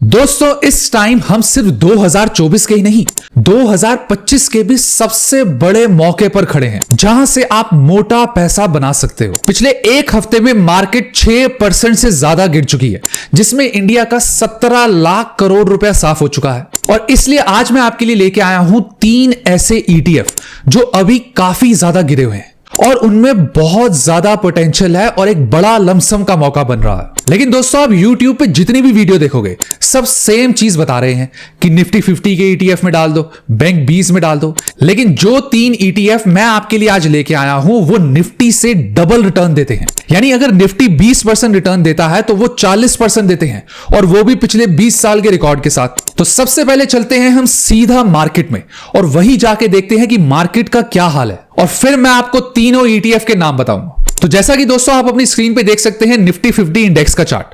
दोस्तों इस टाइम हम सिर्फ 2024 के ही नहीं 2025 के भी सबसे बड़े मौके पर खड़े हैं जहां से आप मोटा पैसा बना सकते हो। पिछले एक हफ्ते में मार्केट 6% से ज्यादा गिर चुकी है, जिसमें इंडिया का 17 लाख करोड़ रुपया साफ हो चुका है। और इसलिए आज मैं आपके लिए लेके आया हूं 3 ऐसे ETF जो अभी काफी ज्यादा गिरे हुए हैं और उनमें बहुत ज्यादा पोटेंशियल है और एक बड़ा लमसम का मौका बन रहा है। लेकिन दोस्तों आप YouTube पे जितनी भी वीडियो देखोगे सब सेम चीज बता रहे हैं कि निफ्टी 50 के ETF में डाल दो, बैंक 20 में डाल दो। लेकिन जो 3 ETF मैं आपके लिए आज लेके आया हूं वो निफ्टी से डबल रिटर्न देते हैं। यानी अगर निफ्टी 20% रिटर्न देता है तो वो 40% देते हैं, और वो भी पिछले 20 साल के रिकॉर्ड के साथ। तो सबसे पहले चलते हैं हम सीधा मार्केट में और वही जाके देखते हैं कि मार्केट का क्या हाल है, और फिर मैं आपको तीनों ETF के नाम बताऊंगा। तो जैसा कि दोस्तों आप अपनी स्क्रीन पे देख सकते हैं निफ्टी 50 इंडेक्स का चार्ट,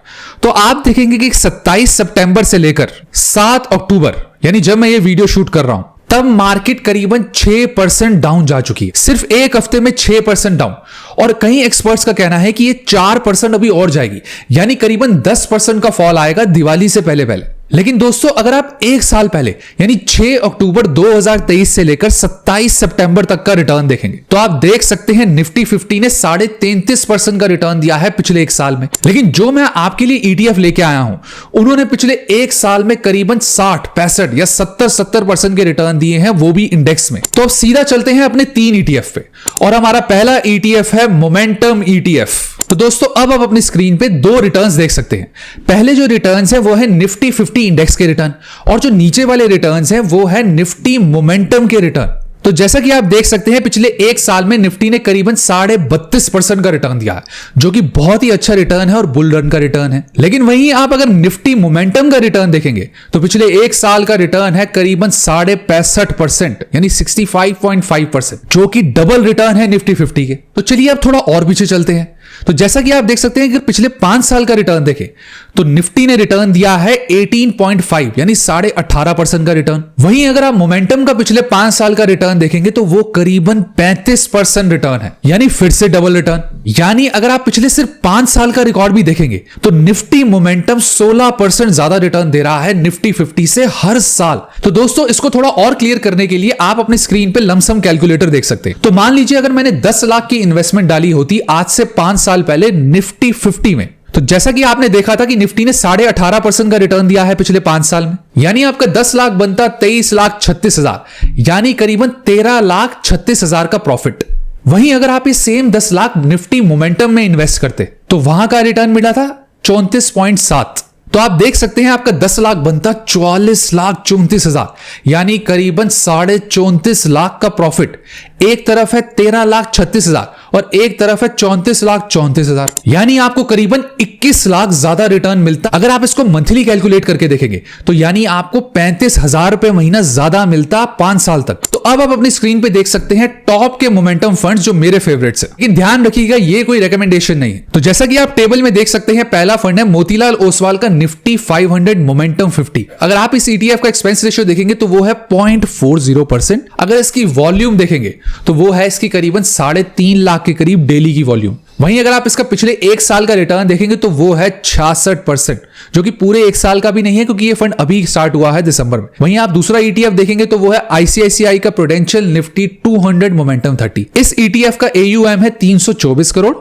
तो आप देखेंगे कि 27 सितंबर से लेकर 7 अक्टूबर यानी जब मैं ये वीडियो शूट कर रहा हूं तब मार्केट करीबन 6% डाउन जा चुकी है। सिर्फ एक हफ्ते में 6% डाउन, और कई एक्सपर्ट्स का कहना है कि ये 4% अभी और जाएगी, यानी करीबन 10% का फॉल आएगा दिवाली से पहले पहले। लेकिन दोस्तों अगर आप एक साल पहले यानी 6 अक्टूबर 2023 से लेकर 27 सितंबर तक का रिटर्न देखेंगे तो आप देख सकते हैं निफ्टी 50 ने 33.5% का रिटर्न दिया है पिछले एक साल में। लेकिन जो मैं आपके लिए ETF लेके आया हूं उन्होंने पिछले एक साल में करीबन 60, 65 या 70% के रिटर्न दिए हैं, वो भी इंडेक्स में। तो अब सीधा चलते हैं अपने 3 ETF पे, और हमारा पहला ETF है मोमेंटम ETF। तो दोस्तों अब आप अपनी स्क्रीन पे 2 रिटर्न्स देख सकते हैं। पहले जो रिटर्न्स है वो है निफ्टी 50 इंडेक्स के रिटर्न, और जो नीचे वाले रिटर्न्स हैं वो है निफ्टी मोमेंटम के रिटर्न। तो जैसा कि आप देख सकते हैं पिछले एक साल में निफ्टी ने करीबन 32.5% का रिटर्न दिया है, जो कि बहुत ही अच्छा रिटर्न है और बुल रन का रिटर्न है। लेकिन वहीं आप अगर निफ्टी मोमेंटम का रिटर्न देखेंगे तो पिछले एक साल का रिटर्न है करीबन 65% यानी 65.5%, जो कि डबल रिटर्न है निफ्टी 50 के। तो चलिए अब थोड़ा और पीछे चलते हैं। तो जैसा कि आप देख सकते हैं कि पिछले 5 साल का रिटर्न देखें तो निफ्टी ने रिटर्न दिया है 18.5 यानी 18.5% का रिटर्न। वहीं अगर आप मोमेंटम का पिछले 5 साल का रिटर्न देखेंगे तो वो करीबन 35% रिटर्न है, यानी फिर से डबल रिटर्न। यानी अगर आप पिछले सिर्फ 5 साल का रिकॉर्ड भी देखेंगे तो निफ्टी मोमेंटम 16% ज्यादा रिटर्न दे रहा है निफ्टी 50 से हर साल। तो दोस्तों इसको थोड़ा और क्लियर करने के लिए आप अपनी स्क्रीन पे लमसम कैलकुलेटर देख सकते हैं। तो मान लीजिए अगर मैंने 10 लाख की इन्वेस्टमेंट डाली होती आज से 5 साल पहले निफ्टी 50 में, तो जैसा कि आपने देखा था कि निफ्टी ने 18.5% का रिटर्न दिया है पिछले 5 साल में, यानी आपका 10 लाख बनता 23,36,000, यानी करीबन 13,36,000 का प्रॉफिट। वहीं अगर आप ये सेम 10 लाख निफ्टी मोमेंटम में इन्वेस्ट करते तो वहां का रिटर्न मिला था 34.7। तो आप देख सकते हैं आपका 10 लाख बनता 44,34,000, यानी करीबन 34.5 लाख का प्रॉफिट। एक तरफ है 13,36,000 और एक तरफ है 34,34,000, यानी आपको करीबन 21 लाख ज्यादा रिटर्न मिलता। अगर आप इसको मंथली कैलकुलेट करके देखेंगे तो यानी आपको 35,000 रुपए महीना ज्यादा मिलता 5 साल तक। तो अब आप अपनी स्क्रीन पे देख सकते हैं टॉप के मोमेंटम फंड्स जो मेरे फेवरेट्स हैं। लेकिन ध्यान रखिएगा ये कोई रिकमेंडेशन नहीं है। तो जैसा कि आप टेबल में देख सकते हैं पहला फंड है मोतीलाल ओसवाल का निफ्टी 500 मोमेंटम 50। अगर आप इस ETF का एक्सपेंस रेशियो देखेंगे तो वो है 0.40%। अगर इसकी वॉल्यूम देखेंगे तो वो है इसकी करीबन 3.5 लाख के करीब डेली की वॉल्यूम। वहीं अगर आप इसका पिछले एक साल का रिटर्न देखेंगे तो वो है 66%, जो कि पूरे एक साल का भी नहीं है क्योंकि ये फंड अभी स्टार्ट हुआ है दिसंबर में। वहीं आप दूसरा ETF देखेंगे तो वो है ICICI का प्रूडेंशियल निफ्टी 200 मोमेंटम 30। इस ETF का AUM है 324 करोड़,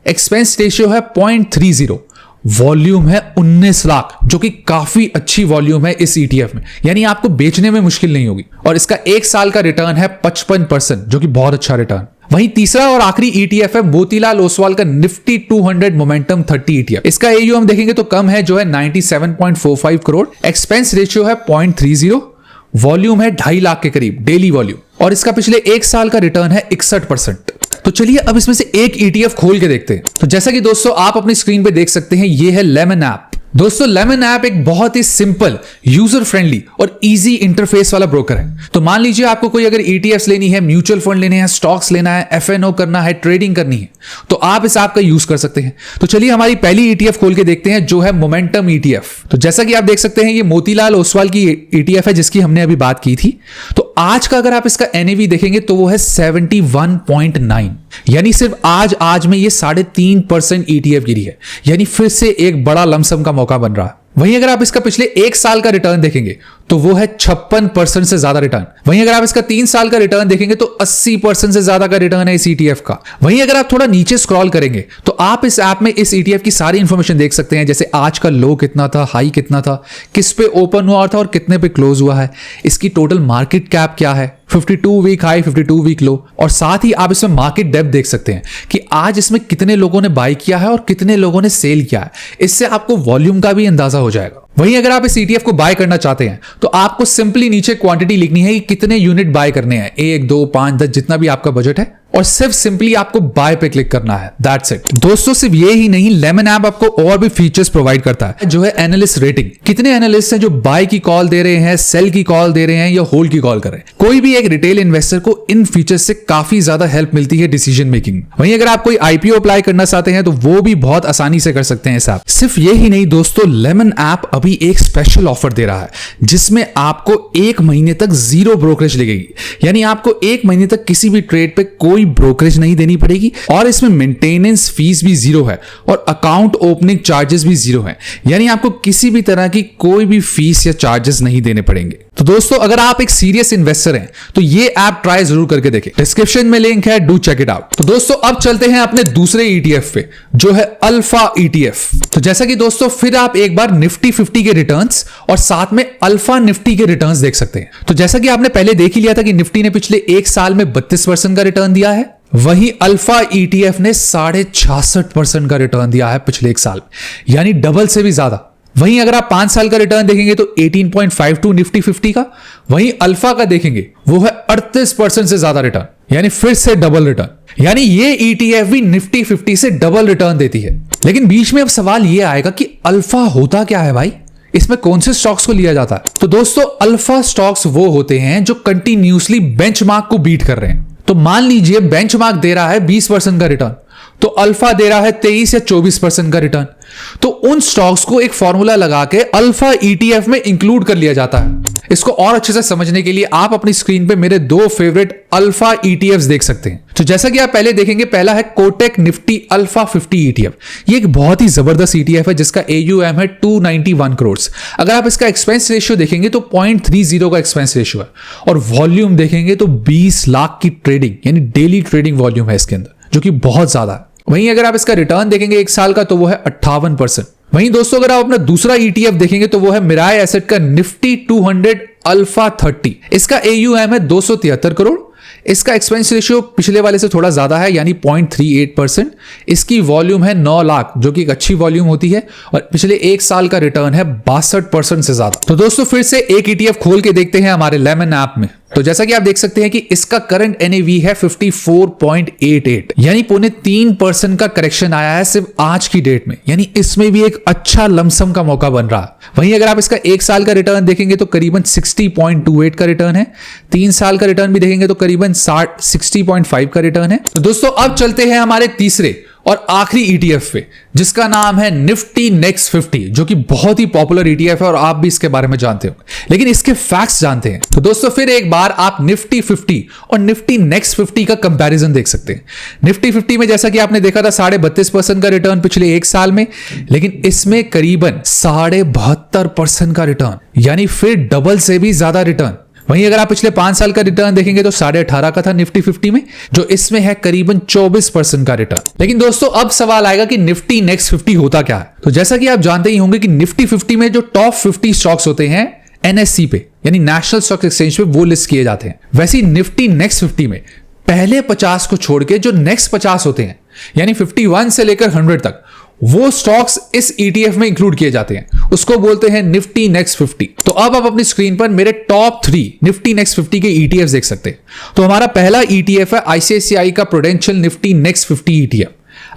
एक्सपेंस रेशियो है 0.30, वॉल्यूम है 19 लाख, जो कि काफी अच्छी वॉल्यूम है इस ETF में, यानी आपको बेचने में मुश्किल नहीं होगी। और इसका एक साल का रिटर्न है 55%, जो कि बहुत अच्छा रिटर्न। वहीं तीसरा और आखिरी ETF है मोतीलाल ओसवाल का निफ्टी 200 मोमेंटम 30 ETF। इसका AUM देखेंगे तो कम है, जो है 97.45 करोड़, एक्सपेंस रेशियो है 0.30, वॉल्यूम है 2.5 लाख के करीब डेली वॉल्यूम, और इसका पिछले एक साल का रिटर्न है 61%। तो चलिए अब इसमें से एक ETF खोल के देखते हैं। तो जैसा कि दोस्तों आप अपनी स्क्रीन पे देख सकते हैं ये है लेमन ऐप। दोस्तों लेमन ऐप एक बहुत ही सिंपल, यूजर फ्रेंडली और इजी इंटरफेस वाला ब्रोकर है। तो मान लीजिए आपको कोई अगर ETFs लेनी है, म्यूचुअल फंड लेने हैं, स्टॉक्स लेना है, FNO करना है, ट्रेडिंग करनी है, तो आप इस ऐप का यूज कर सकते हैं। तो चलिए हमारी पहली ETF खोल के देखते हैं जो है मोमेंटम ETF। तो जैसा कि आप देख सकते हैं ये मोतीलाल ओसवाल की ETF है जिसकी हमने अभी बात की थी। तो आज का अगर आप इसका NAV देखेंगे तो वो है 71.9, यानी सिर्फ आज में ये 3.5% ETF गिरी है, यानी फिर से एक बड़ा लमसम का मौका बन रहा है। वहीं अगर आप इसका पिछले 1 साल का रिटर्न देखेंगे तो वो है 56% से ज्यादा रिटर्न। वहीं अगर आप इसका 3 साल का रिटर्न देखेंगे तो 80% से ज्यादा का रिटर्न है इस ETF का। वहीं अगर आप थोड़ा नीचे स्क्रॉल करेंगे तो आप इस ऐप में इस ETF की सारी इंफॉर्मेशन देख सकते हैं, जैसे आज का लो कितना था, हाई कितना था, किस पे ओपन हुआ था और कितने पे क्लोज हुआ है, इसकी टोटल मार्केट कैप क्या है, 52 वीक हाई, 52 वीक लो, और साथ ही आप इसमें मार्केट डेप्थ देख सकते हैं कि आज इसमें कितने लोगों ने बाय किया है और कितने लोगों ने सेल किया है। इससे आपको वॉल्यूम का भी अंदाजा हो जाएगा। वहीं अगर आप इस ETF को बाय करना चाहते हैं तो आपको सिंपली नीचे क्वांटिटी लिखनी है कि कितने यूनिट बाय करने हैं, 1, 2, 5, 10, जितना भी आपका बजट है, और सिर्फ सिंपली आपको बाय पे क्लिक करना है। That's it. दोस्तों सिर्फ ये ही नहीं, लेमन ऐप आपको और भी फीचर्स प्रोवाइड करता है, जो है एनालिस्ट रेटिंग। कितने एनालिस्ट हैं जो बाय की कॉल दे रहे हैं, सेल की कॉल दे रहे हैं या होल्ड की कॉल कर रहे हैं। कोई भी एक रिटेल इन्वेस्टर को इन फीचर्स से काफी ज्यादा हेल्प मिलती है डिसीजन मेकिंग। वहीं अगर आप कोई IPO अप्लाई करना चाहते हैं तो वो भी बहुत आसानी से कर सकते हैं इस ऐप। सिर्फ ये ही नहीं दोस्तों, लेमन ऐप अभी एक स्पेशल ऑफर दे रहा है जिसमें आपको 1 महीने तक 0 ब्रोकरेज लगेगी। यानी आपको 1 महीने तक किसी भी ट्रेड पे कोई ब्रोकरेज नहीं देनी पड़ेगी, और इसमें मेंटेनेंस फीस भी 0 है और अकाउंट ओपनिंग चार्जेस भी 0 है। यानी आपको किसी भी तरह की कोई भी फीस या चार्जेस नहीं देने पड़ेंगे। तो दोस्तों अगर आप एक सीरियस इन्वेस्टर हैं तो ये ऐप ट्राई जरूर करके देखें। डिस्क्रिप्शन में लिंक है, डू चेक इट आउट। तो दोस्तों अब चलते हैं अपने दूसरे ETF पे, जो है अल्फा ETF। तो जैसा कि दोस्तों फिर आप एक बार निफ्टी 50 के रिटर्न्स और साथ में अल्फा निफ्टी के रिटर्न्स देख सकते हैं। तो जैसा कि आपने पहले देख ही लिया था कि निफ्टी ने पिछले 1 साल में 32% का रिटर्न दिया है, वहीं अल्फा ETF ने 66.5% का रिटर्न दिया है पिछले 1 साल, यानी डबल से भी ज्यादा। वहीं अगर आप 5 साल का रिटर्न देखेंगे तो 18.52 निफ्टी 50 का, वहीं अल्फा का देखेंगे वो है 38% से ज्यादा रिटर्न, यानी फिर से डबल रिटर्न। यानी ये ETF भी निफ्टी 50 से डबल रिटर्न देती है। लेकिन बीच में अब सवाल ये आएगा कि अल्फा होता क्या है भाई, इसमें कौन से स्टॉक्स को लिया जाता है। तो दोस्तों अल्फा स्टॉक्स वो होते हैं जो कंटिन्यूसली बेंचमार्क को बीट कर रहे हैं। तो मान लीजिए बेंचमार्क दे रहा है 20% का रिटर्न, तो अल्फा दे रहा है 23 या 24% का रिटर्न। तो उन स्टॉक्स को एक फॉर्मूला लगा के अल्फा ETF में इंक्लूड कर लिया जाता है। इसको और अच्छे से समझने के लिए आप अपनी स्क्रीन पे मेरे 2 फेवरेट अल्फा ETFs देख सकते हैं। तो जैसा कि आप पहले देखेंगे, पहला है कोटक निफ्टी अल्फा 50 ETF। ये एक बहुत ही जबरदस्त ETF है जिसका AUM है 291 करोड़। अगर आप इसका एक्सपेंस रेशियो देखेंगे तो 0.30 का एक्सपेंस रेशियो है, और वॉल्यूम देखेंगे तो 20 लाख की ट्रेडिंग यानी डेली ट्रेडिंग वॉल्यूम है इसके अंदर, जो कि बहुत ज्यादा है। वहीं अगर आप इसका रिटर्न देखेंगे 1 साल का तो वो है 58%। वहीं दोस्तों अगर आप अपना दूसरा ETF देखेंगे तो वो है मिराय एसेट का निफ्टी 200 अल्फा 30। इसका AUM है 273 करोड़। इसका एक्सपेंस रेशियो पिछले वाले से थोड़ा ज्यादा है, यानी 0.38%। इसकी वॉल्यूम है 9 लाख, जो कि एक अच्छी वॉल्यूम होती है, और पिछले 1 साल का रिटर्न है 62% से ज्यादा। तो दोस्तों फिर से एक ETF खोल के देखते हैं हमारे लेमन ऐप में। तो जैसा कि आप देख सकते हैं कि इसका करंट NAV है 54.88, यानी 3.25% का करेक्शन आया है सिर्फ आज की डेट में, यानी इसमें भी एक अच्छा लमसम का मौका बन रहा है। वहीं अगर आप इसका 1 साल का रिटर्न देखेंगे तो करीबन 60.28 का रिटर्न है। 3 साल का रिटर्न भी देखेंगे तो करीबन 60.5 का रिटर्न है। तो दोस्तों अब चलते हैं हमारे तीसरे और आखिरी ETF पे, जिसका नाम है निफ्टी नेक्स्ट 50, जो कि बहुत ही पॉपुलर ETF है और आप भी इसके बारे में जानते हो, लेकिन इसके फैक्ट्स जानते हैं। तो दोस्तों फिर एक बार आप निफ्टी 50 और निफ्टी नेक्स्ट 50 का कंपैरिजन देख सकते हैं। निफ्टी 50 में जैसा कि आपने देखा था 32.5% का रिटर्न पिछले 1 साल में, लेकिन इसमें करीबन 72.5% का रिटर्न, यानी फिर डबल से भी ज्यादा रिटर्न। वहीं अगर आप पिछले 5 साल का रिटर्न देखेंगे तो 18.5 का था निफ्टी 50 में, जो इसमें है करीबन 24% का रिटर्न। लेकिन दोस्तों अब सवाल आएगा कि निफ्टी नेक्स्ट 50 होता क्या है। तो जैसा कि आप जानते ही होंगे कि निफ्टी 50 में जो टॉप 50 स्टॉक्स होते हैं NSE पे, यानी नेशनल स्टॉक एक्सचेंज पे, वो लिस्ट किए जाते हैं। वैसे ही निफ्टी नेक्स्ट 50 में पहले 50 को छोड़ के जो नेक्स्ट 50 होते हैं, यानी 51 से लेकर 100 तक, वो स्टॉक्स इस ETF में इंक्लूड किए जाते हैं। उसको बोलते हैं निफ्टी नेक्स्ट 50। तो अब आप अपनी स्क्रीन पर मेरे टॉप 3 निफ्टी नेक्स्ट 50 के ETFs देख सकते हैं। तो हमारा पहला ETF है ICICI का प्रूडेंशियल निफ्टी नेक्स्ट 50 ETF।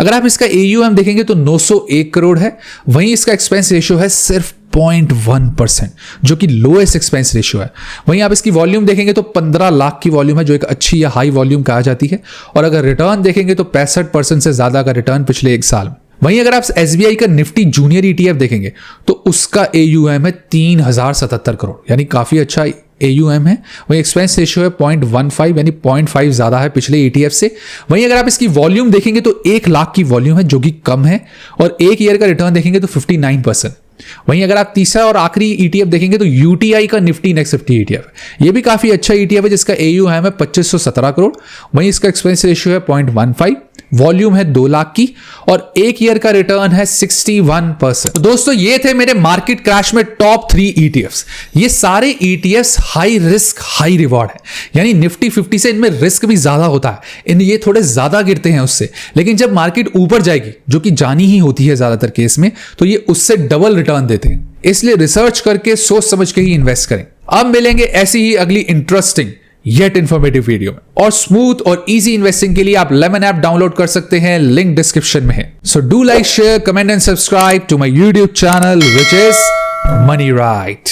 अगर आप इसका AUM देखेंगे तो 901 करोड़ है। वहीं इसका एक्सपेंस रेशियो है सिर्फ 0.1%, जो कि लोएस्ट एक्सपेंस रेशियो है। वहीं आप इसकी वॉल्यूम देखेंगे तो 15 लाख की वॉल्यूम है, जो एक अच्छी या हाई वॉल्यूम कहा जाती है। और अगर रिटर्न देखेंगे तो 65% से ज्यादा का रिटर्न पिछले 1 साल में। वहीं अगर आप SBI का निफ्टी जूनियर ETF देखेंगे तो उसका AUM है 3077 करोड़, यानी काफी अच्छा AUM है। वहीं एक्सपेंस रेशियो है 0.15, यानी 0.5 ज्यादा है पिछले ETF से। वहीं अगर आप इसकी वॉल्यूम देखेंगे तो 1 लाख की वॉल्यूम है, जो कि कम है। और 1 ईयर का रिटर्न देखेंगे तो 59%। वहीं अगर आप तीसरा और आखिरी ETF देखेंगे तो UTI का निफ्टी नेक्स्ट 50 ETF है। ये भी काफी अच्छा ETF है जिसका AUM है 2517 करोड़। वहीं इसका एक्सपेंस रेशियो है 0.15, वॉल्यूम है 2 लाख की और 1 ईयर का रिटर्न है 61%। तो दोस्तों ये थे मेरे मार्केट क्रैश में टॉप 3 ETFs। ये सारे ETFs high risk high reward है, यानी निफ्टी 50 से इनमें रिस्क भी ज्यादा होता है, ये थोड़े ज्यादा गिरते हैं उससे, लेकिन जब मार्केट ऊपर जाएगी, जो कि जानी ही होती है ज्यादातर केस में, तो ये उससे डबल रिटर्न देते हैं। इसलिए रिसर्च करके सोच समझ के ही इन्वेस्ट करें। अब मिलेंगे ऐसी ही अगली इंटरेस्टिंग येट इंफॉर्मेटिव वीडियो में। और स्मूथ और इजी इन्वेस्टिंग के लिए आप लेमन ऐप डाउनलोड कर सकते हैं, लिंक डिस्क्रिप्शन में है। So do like, share, comment and subscribe to my YouTube channel which is money right.